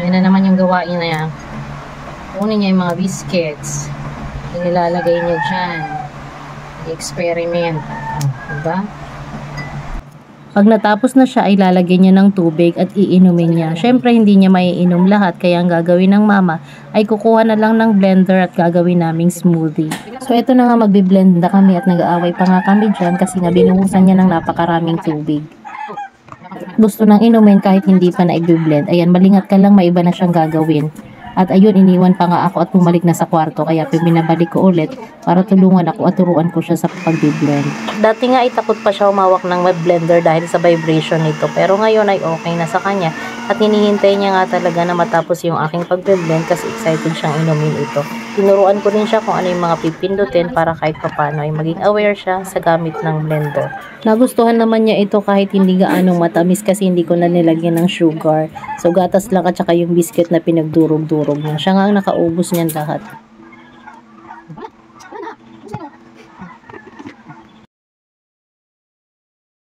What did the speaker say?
Yan na naman yung gawain na yan. Kunin niya yung mga biscuits. Nilalagay niya dyan. Experiment. Diba? Pag natapos na siya ay lalagyan niya ng tubig at iinumin niya. Syempre hindi niya maiinom lahat kaya ang gagawin ng mama ay kukuha na lang ng blender at gagawin naming smoothie. So ito na nga magbi-blend na kami at nag-aaway pa nga kami dyan kasi nga binuhusan niya ng napakaraming tubig. Gusto nang inumin kahit hindi pa na i-blend. Ayan, malingat ka lang, may iba na siyang gagawin. At ayun, iniwan pa nga ako at bumalik na sa kwarto kaya pinabalik ko ulit para tulungan ako at turuan ko siya sa pag-blend. Dati nga ay takot pa siya umawak ng blender dahil sa vibration nito pero ngayon ay okay na sa kanya at hinihintay niya nga talaga na matapos yung aking pag-blend kasi excited siyang inumin ito. Tinuruan ko din siya kung ano yung mga pipindutin para kahit papano ay maging aware siya sa gamit ng blender. Nagustuhan naman niya ito kahit hindi gaanong matamis kasi hindi ko na nilagyan ng sugar. So gatas lang at saka yung biscuit na pinagdurog-durog niya. Siya nga ang nakaubos niyan lahat.